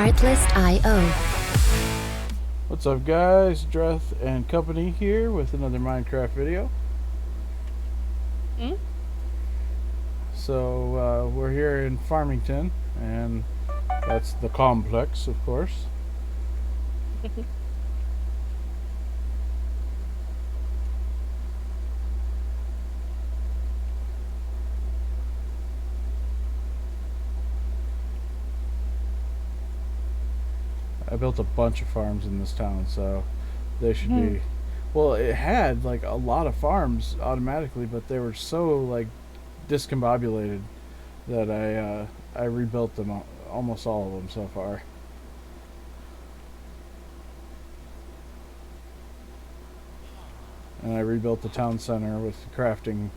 Artlist.io. What's up guys, Dreth and company here with another Minecraft video. So we're here in Farmington, and that's the complex, of course. I built a bunch of farms in this town, so they should be. Well, it had like a lot of farms automatically, but they were so like discombobulated that I rebuilt them, almost all of them so far. And I rebuilt the town center with the crafting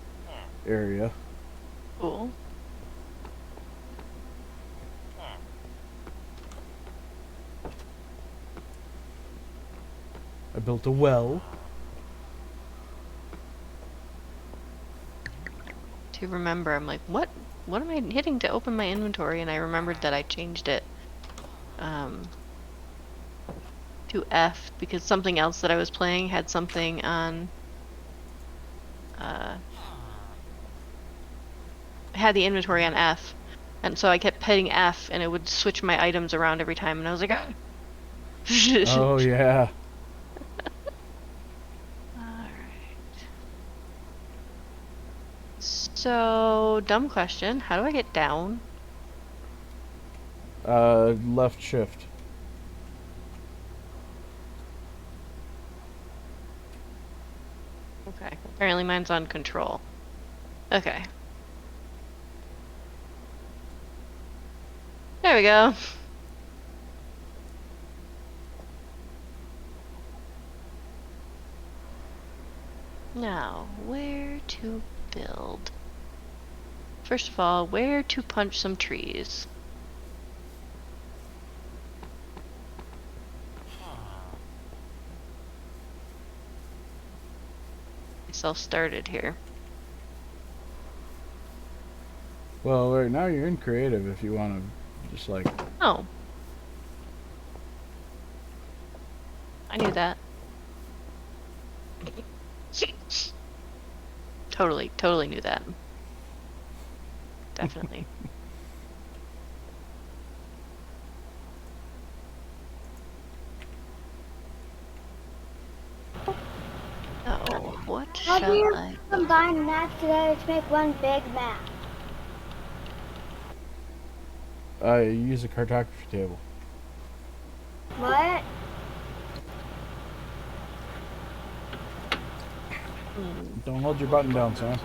area. Cool. I built a well. To remember, I'm like, what am I hitting to open my inventory? And I remembered that I changed it to F because something else that I was playing had something on had the inventory on F, and so I kept hitting F and it would switch my items around every time, and I was like, ah. Oh yeah. So, dumb question. How do I get down? Left shift. Okay. Apparently mine's on control. Okay. There we go. Now, where to build? First of all, where to punch some trees? Self-started here. Well, right now you're in creative if you want to just like... Oh. I knew that. Totally knew that. Definitely. Oh, what How shall do you I combine maps together to make one big map? I use a cartography table. What? Don't hold your button down, Sam.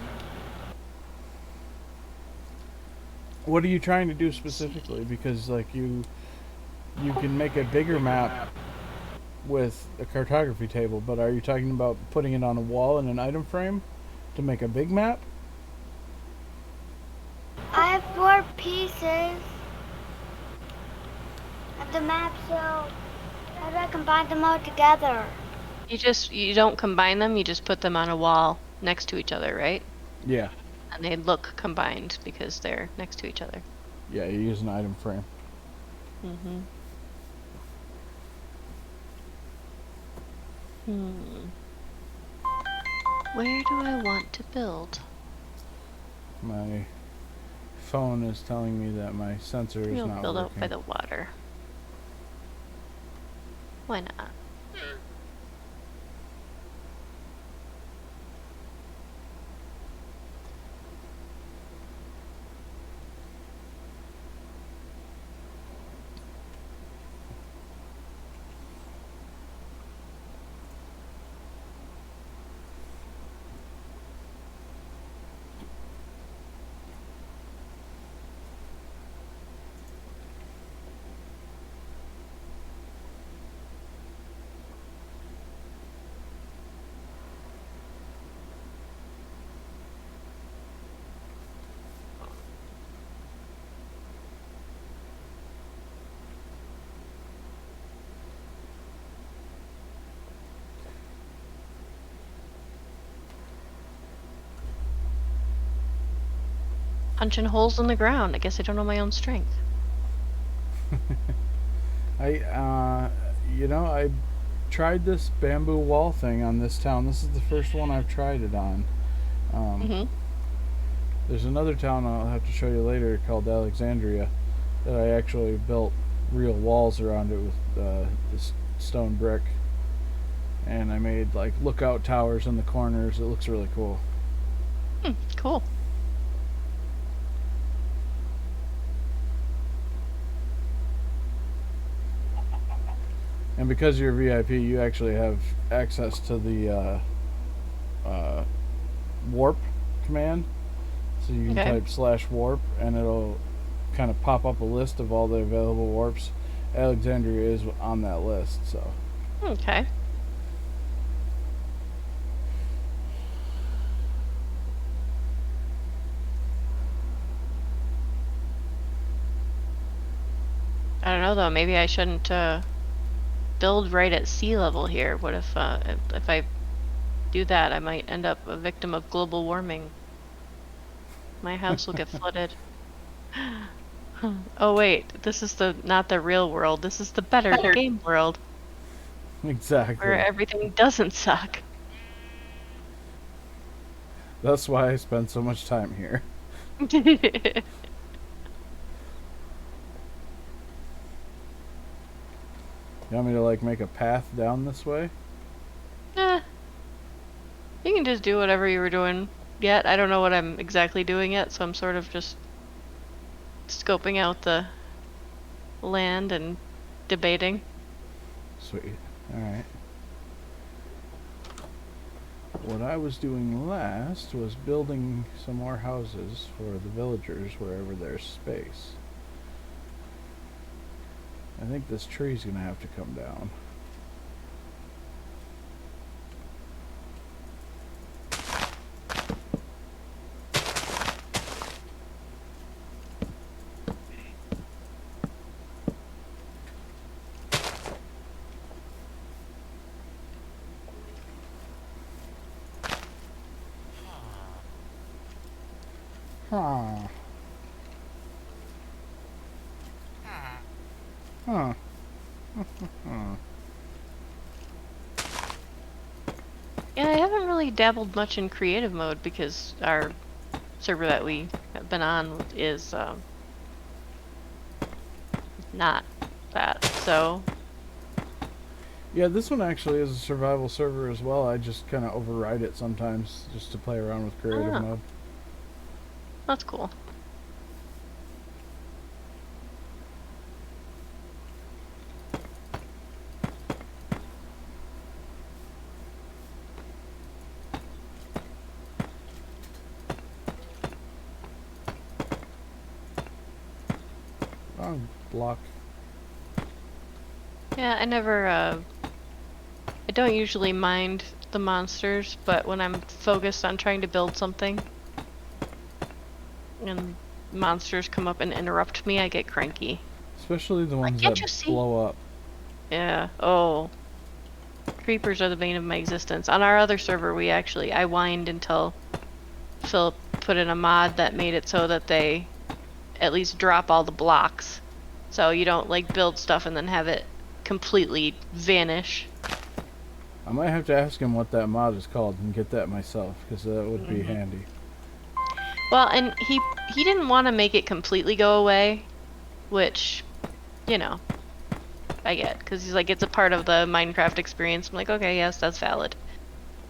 What are you trying to do specifically? Because like you can make a bigger map with a cartography table, but are you talking about putting it on a wall in an item frame to make a big map? I have 4 pieces of the map, so how do I combine them all together? You don't combine them, you just put them on a wall next to each other, right? Yeah. And they look combined because they're next to each other. Yeah, you use an item frame. Where do I want to build? My phone is telling me that my sensor is We'll not build working. out by the water. Why not? Punching holes in the ground. I guess I don't know my own strength. I tried this bamboo wall thing on this town. This is the first one I've tried it on. Um, Mm-hmm. there's another town I'll have to show you later called Alexandria that I actually built real walls around it with this stone brick, and I made like lookout towers in the corners. It looks really cool. Cool. And because you're VIP, you actually have access to the uh, warp command. So you can Okay. type /warp, and it'll kind of pop up a list of all the available warps. Alexandria is on that list, so Okay. I don't know though. Maybe I shouldn't build right at sea level here. What if I do that? I might end up a victim of global warming. My house will get flooded. Oh wait, this is not the real world. This is the better game world where exactly. everything doesn't suck. That's why I spend so much time here. You want me to like make a path down this way? Eh, you can just do whatever you were doing yet. I don't know what I'm exactly doing yet, so I'm sort of just scoping out the land and debating. Sweet. All right. What I was doing last was building some more houses for the villagers wherever there's space. I think this tree's gonna have to come down. Huh. Huh. Huh. Yeah, I haven't really dabbled much in creative mode because our server that we have been on is not that. So, Yeah, this one actually is a survival server as well. I just kind of override it sometimes just to play around with creative oh, mode. that's cool. Wrong block. Yeah, I don't usually mind the monsters, but when I'm focused on trying to build something and monsters come up and interrupt me, I get cranky. Especially the Like, ones can't that you see? blow up. Yeah. Oh, creepers are the bane of my existence. On our other server, I whined until Philip put in a mod that made it so that they at least drop all the blocks. So you don't like build stuff and then have it completely vanish. I might have to ask him what that mod is called and get that myself, because that would be Mhm. handy. Well, and he didn't want to make it completely go away, which, you know, I get, because he's like, it's a part of the Minecraft experience. I'm like, okay, yes, that's valid.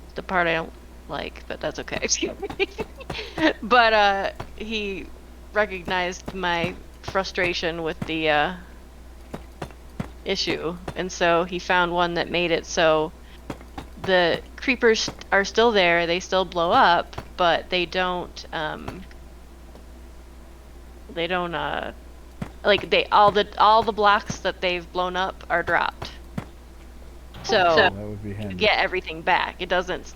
It's the part I don't like, but that's okay. But he recognized my frustration with the issue, and so he found one that made it so the creepers are still there, they still blow up, but they don't like they all the blocks that they've blown up are dropped. So That would be you handy. get everything back. It doesn't,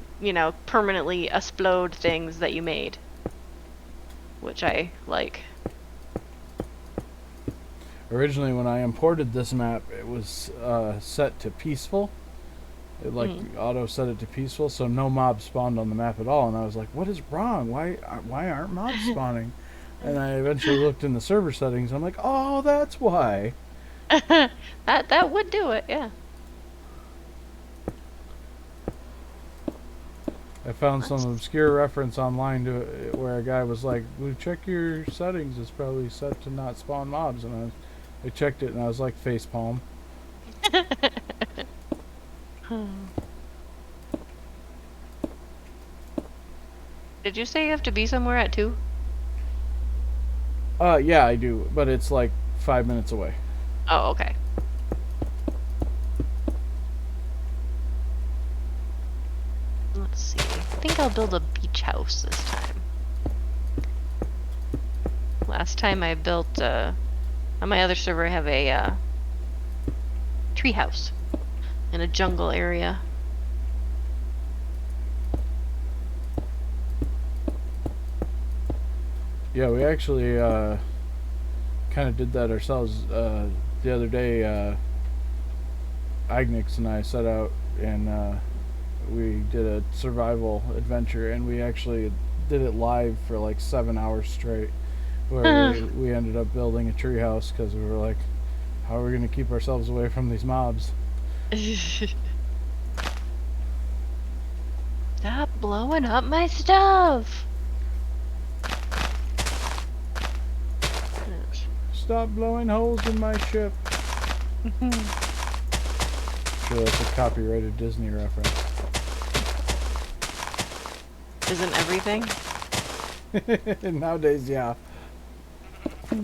permanently explode things that you made, which I like. Originally, when I imported this map, it was set to peaceful. It auto set it to peaceful, so no mobs spawned on the map at all. And I was like, "What is wrong? Why aren't mobs spawning?" And I eventually looked in the server settings. I'm like, "Oh, that's why." That would do it, yeah. I found some That's- obscure reference online to where a guy was like, "Well, check your settings. It's probably set to not spawn mobs." And I checked it, and I was like, facepalm. Did you say you have to be somewhere at 2? Yeah, I do, but it's like 5 minutes away. Oh, okay. Let's see. I think I'll build a beach house this time. Last time I built, on my other server I have a, tree house in a jungle area. Yeah, we actually kind of did that ourselves the other day. Ignix and I set out and we did a survival adventure, and we actually did it live for like 7 hours straight, where we ended up building a treehouse because we were like, how are we going to keep ourselves away from these mobs? Stop blowing up my stuff! Stop blowing holes in my ship. Sure, that's a copyrighted Disney reference. Isn't everything? Nowadays, yeah. I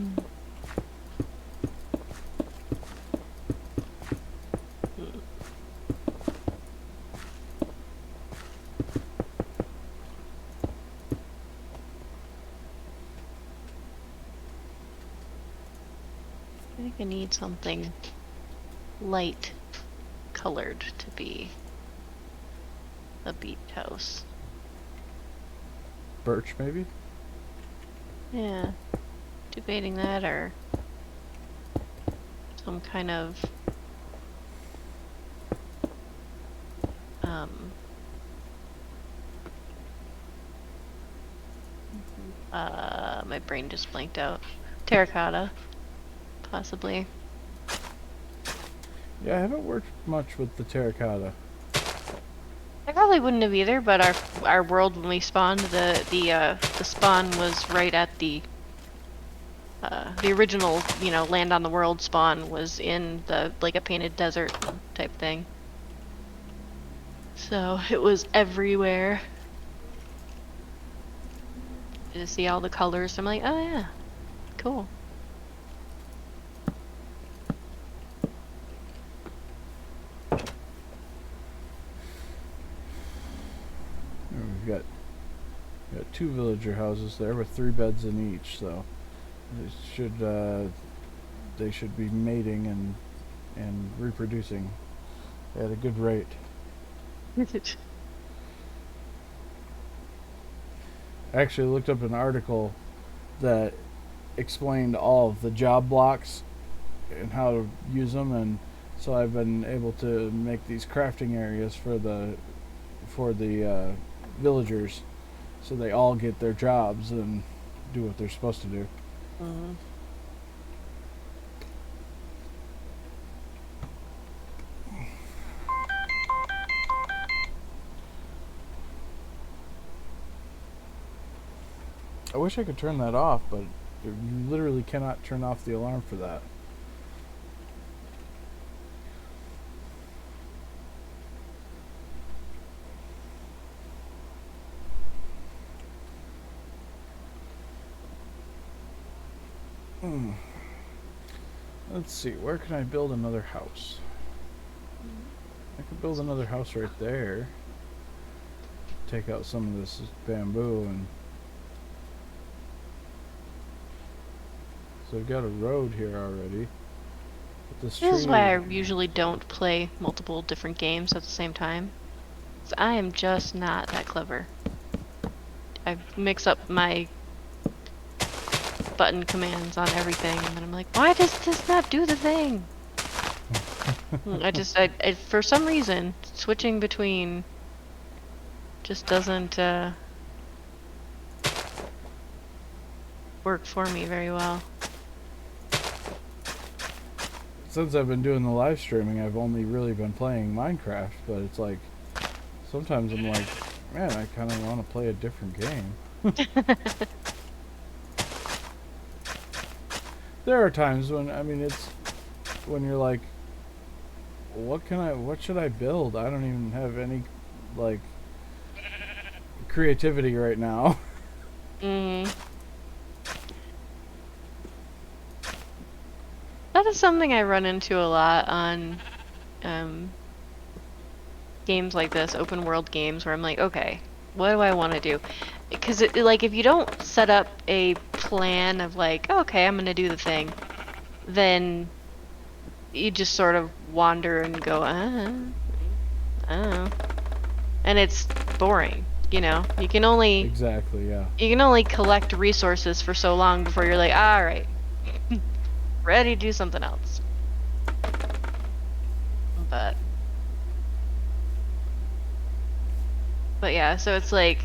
think I need something light colored to be a beach house. Birch, maybe? Yeah. Debating that or some kind of my brain just blanked out. Terracotta, possibly. Yeah, I haven't worked much with the terracotta. I probably wouldn't have either, but our world when we spawned, the spawn was right at the original, you know, land on the world spawn was in the like a painted desert type thing. So it was everywhere. To see all the colors, I'm like, oh yeah, cool. We've got 2 villager houses there with 3 beds in each, so they should be mating and reproducing at a good rate. I actually looked up an article that explained all of the job blocks and how to use them, and so I've been able to make these crafting areas for the villagers, so they all get their jobs and do what they're supposed to do. Mm-hmm. I wish I could turn that off, but you literally cannot turn off the alarm for that. Let's see, where can I build another house? I could build another house right there. Take out some of this bamboo, and so we've got a road here already. But This is why I usually don't play multiple different games at the same time. 'Cause I am just not that clever. I mix up my button commands on everything, and then I'm like, why does this not do the thing? I for some reason, switching between just doesn't work for me very well. since I've been doing the live streaming, I've only really been playing Minecraft. But it's like sometimes I'm like, man, I kind of want to play a different game. There are times when it's when you're like, what should I build? I don't even have any like creativity right now. Mm. That is something I run into a lot on games like this, open world games, where I'm like, okay, what do I want to do? Because like if you don't set up a plan of like, okay, I'm gonna do the thing, then you just sort of wander and go, I don't know, and it's boring. You know, Exactly, yeah. you can only collect resources for so long before you're like, all right, ready to do something else. But yeah, so it's like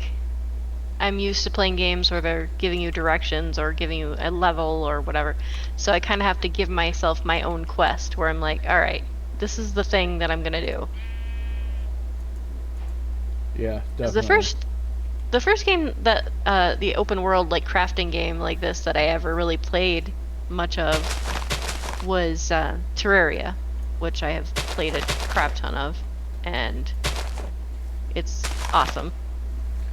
I'm used to playing games where they're giving you directions or giving you a level or whatever. So I kind of have to give myself my own quest where I'm like, all right, this is the thing that I'm gonna do. Yeah, 'Cause definitely. the first game that the open world like crafting game like this that I ever really played much of was Terraria, which I have played a crap ton of, and it's awesome.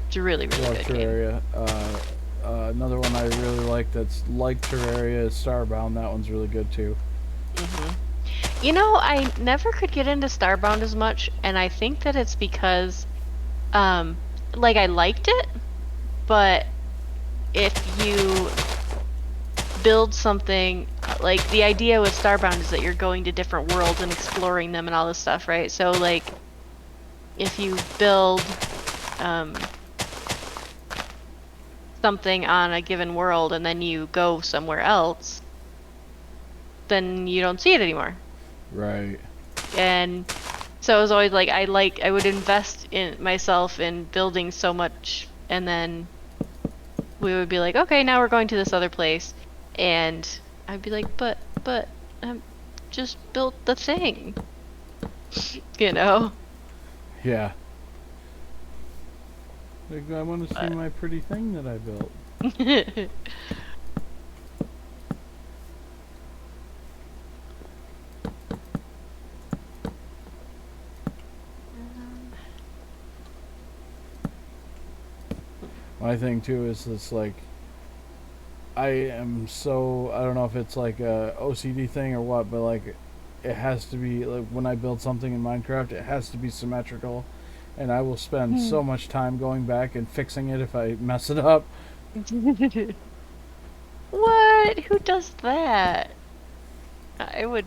It's a really, really Love good game. Terraria. Another one I really like that's like Terraria is Starbound. That one's really good too. Hmm. You know, I never could get into Starbound as much, and I think that it's because, um, like I liked it, but if you build something, like the idea with Starbound is that you're going to different worlds and exploring them and all this stuff, right? So like, if you build, um, something on a given world and then you go somewhere else, then you don't see it anymore. Right. And so it was always like I would invest in myself in building so much, and then we would be like, okay, now we're going to this other place, and I'd be like, but I just built the thing, you know. Yeah. Like, I want to see But my pretty thing that I built. My thing too is it's like I am so I don't know if it's like a OCD thing or what, but like it has to be like when I build something in Minecraft, it has to be symmetrical, and I will spend so much time going back and fixing it if I mess it up. What? Who does that? I would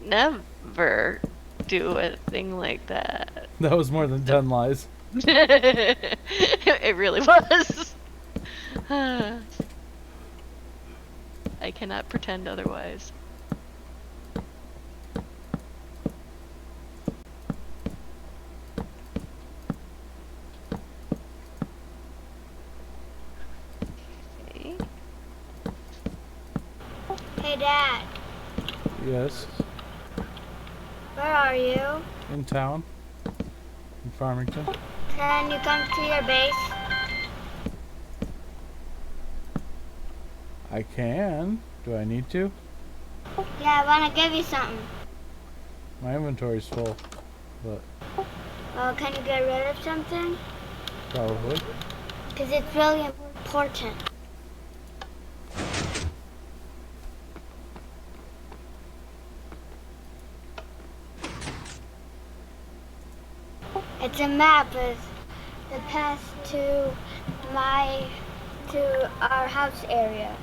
never do a thing like that. That was more than 10 lies. It really was. I cannot pretend otherwise. Okay. Hey, Dad. Yes, Where are you? in town, in Farmington. Can you come to your base? I can. Do I need to? Yeah, I want to give you something. My inventory's full, but Well, can you get rid of something? probably. Because it's really important. It's a map of the path to our house area.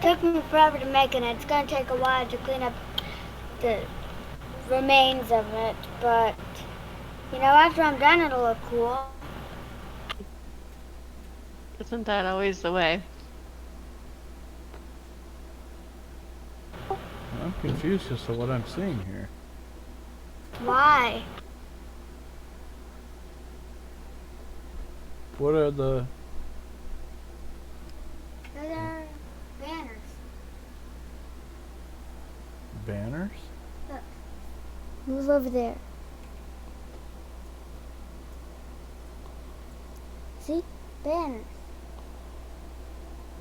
Took me forever to make it, and it's gonna take a while to clean up the remains of it, but you know, after I'm done, it'll look cool. Isn't that always the way? I'm confused as to what I'm seeing here. Why? What are the... Where are banners? Banners? Look. Move over there. See? Banners.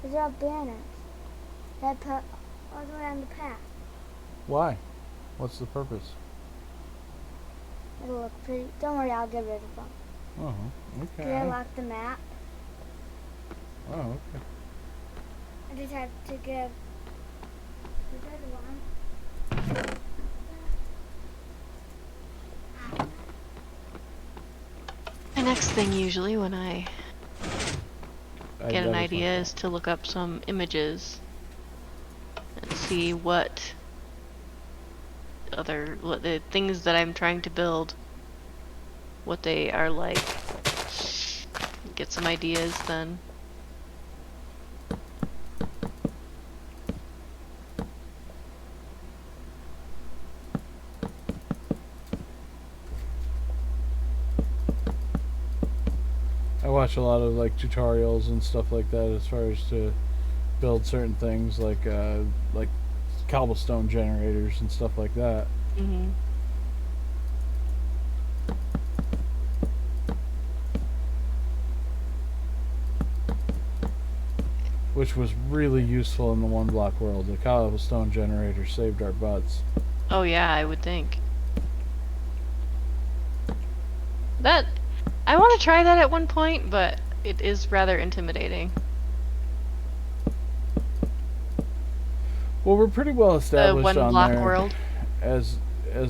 Those are all banners. That put all the way on the path. Why? What's the purpose? It'll look pretty. Don't worry, I'll get rid of them. Oh, Did okay. I lock the map? Oh, okay. I just have to give the other one. My next thing usually when I get that an was my idea fault. is to look up some images and see what the things that I'm trying to build, what they are like. Get some ideas then. I watch a lot of like tutorials and stuff like that as far as to build certain things like cobblestone generators and stuff like that. Mm-hmm. Which was really useful in the one block world. The cobblestone generator saved our butts. Oh yeah, I would think. That I want to try that at one point, but it is rather intimidating. Well, we're pretty well The established one on block there world. as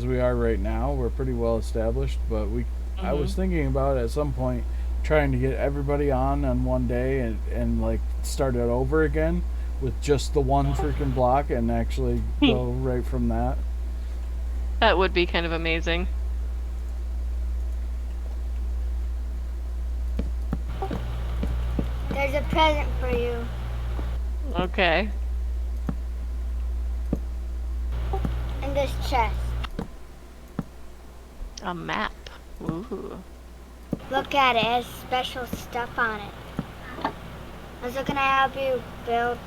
we are right now. We're pretty well established, but I was Mhm. thinking about at some point trying to get everybody on one day and like start it over again with just the one freaking block and actually go right from that. That would be kind of amazing. There's a present for you. Okay. In this chest. A map. Ooh. Look at it. It has special stuff on it. Also, can I help you build?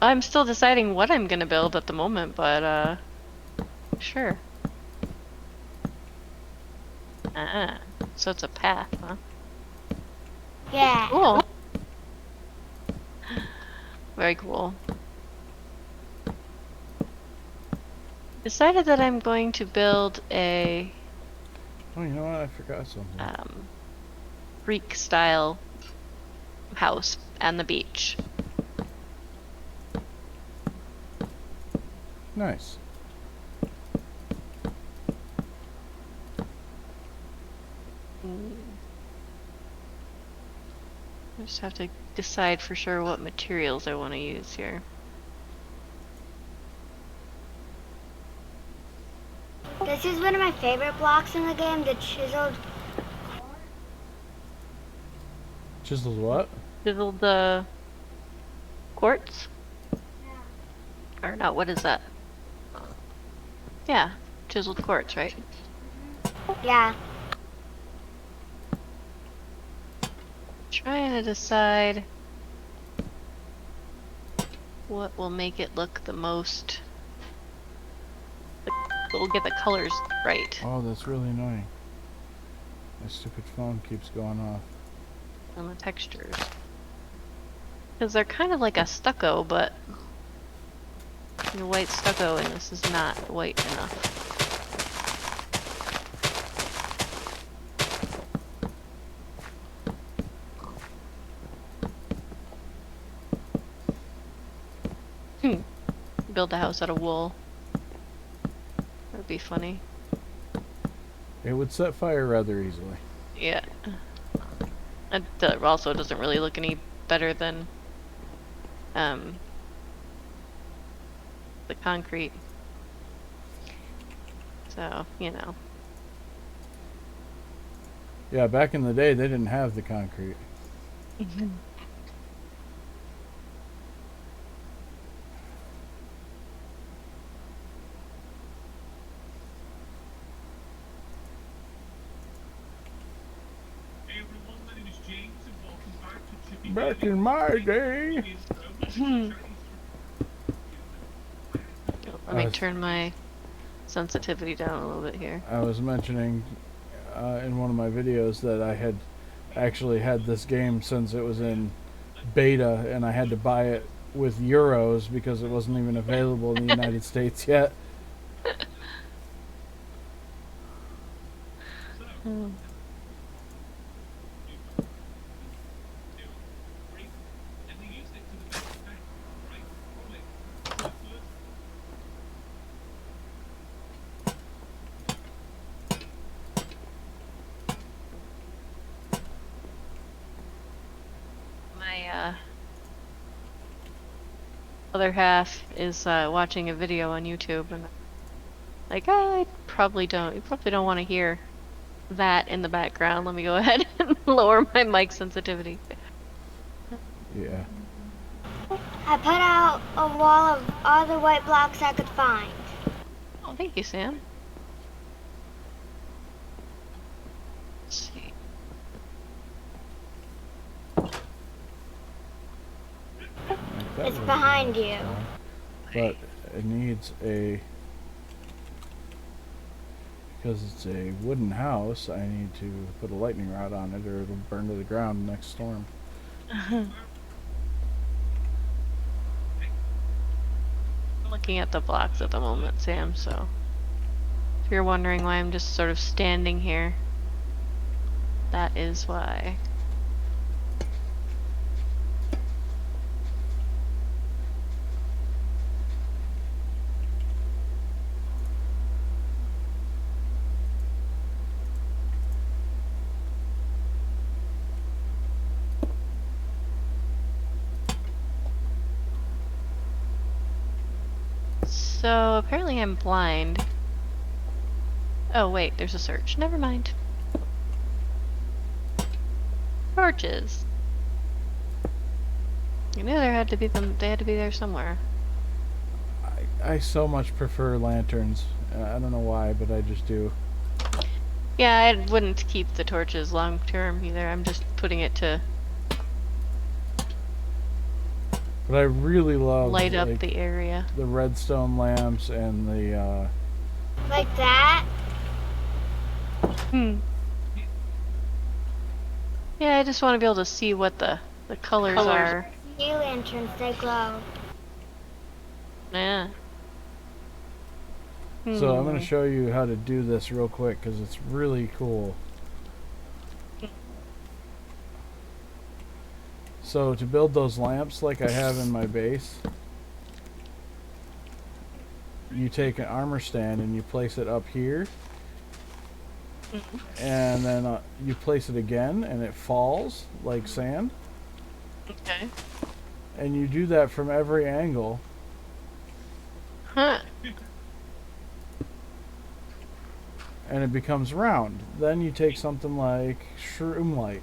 I'm still deciding what I'm gonna build at the moment, but sure. Ah, so it's a path, huh? Yeah. Cool. Very cool. Decided that I'm going to build a Oh, you know what? I forgot something. Greek style house on the beach. Nice. I just have to decide for sure what materials I want to use here. This is one of my favorite blocks in the game, the chiseled. Chiseled what? Chiseled the quartz? Or not, what is that? Yeah, chiseled quartz, right? Yeah. Trying to decide what will make it look the most. We'll get the colors right Oh, that's really annoying. My stupid phone keeps going off. on the textures. Because they're kind of like a stucco, but the white stucco and this is not white enough. Build a house out of wool. That would be funny. It would set fire rather easily. Yeah. And also doesn't really look any better than the concrete. So, you know. Yeah, back in the day, they didn't have the concrete. Hey everyone, my name is James and welcome back to Back in my day. Let me turn my sensitivity down a little bit here. I was mentioning in one of my videos that I had actually had this game since it was in beta, and I had to buy it with euros because it wasn't even available in the United States yet. My other half is watching a video on YouTube, and like, I probably don't. You probably don't want to hear that in the background. Let me go ahead and lower my mic sensitivity. Yeah. I put out a wall of all the white blocks I could find. Oh, thank you, Sam. Let's see. Like It's that behind was- you. But it needs a... Because it's a wooden house, I need to put a lightning rod on it or it'll burn to the ground next storm. I'm looking at the blocks at the moment, Sam, so if you're wondering why I'm just sort of standing here, that is why. So apparently I'm blind. Oh wait, there's a search. Never mind. Torches. I knew there had to be them. They had to be there somewhere. I so much prefer lanterns. I don't know why, but I just do. Yeah, I wouldn't keep the torches long term either. I'm just putting it to But I really love light up like, the area. the redstone lamps and the Like that? Hmm. Yeah, I just want to be able to see what the colors are. Sea lanterns, they glow. Yeah. So I'm going Hmm. to show you how to do this real quick because it's really cool. So to build those lamps like I have in my base, you take an armor stand and you place it up here, and then you place it again and it falls like sand, Okay. and you do that from every angle. Huh. And it becomes round. Then you take something like shroom light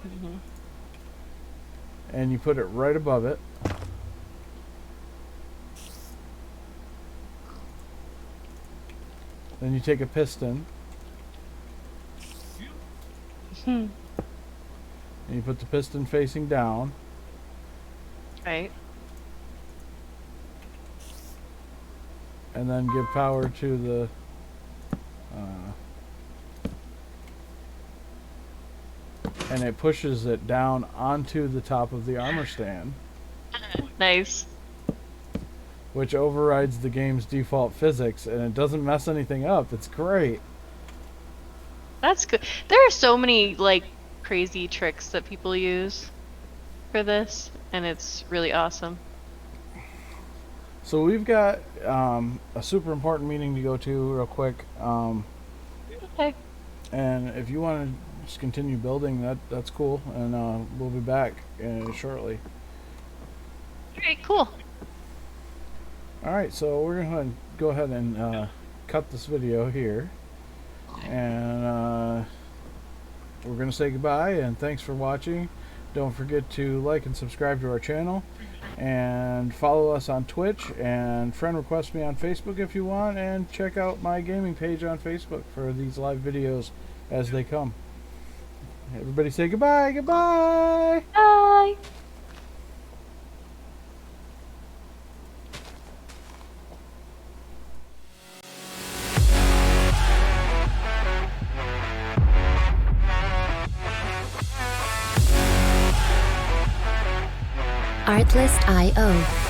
Mhm. and you put it right above it. Then you take a piston Hmm. and you put the piston facing down, Right. and then give power to the and it pushes it down onto the top of the armor stand, Nice. which overrides the game's default physics, and it doesn't mess anything up. It's great. That's good. There are so many like crazy tricks that people use for this, and it's really awesome. So we've got a super important meeting to go to real quick, Okay. and if you want to just continue building, that's cool, and we'll be back shortly. Alright, cool. All right, so we're gonna go ahead and cut this video here, and we're gonna say goodbye and thanks for watching. Don't forget to like and subscribe to our channel, and follow us on Twitch, and friend request me on Facebook if you want, and check out my gaming page on Facebook for these live videos as they come. Everybody say goodbye. Goodbye. Bye. Artlist.io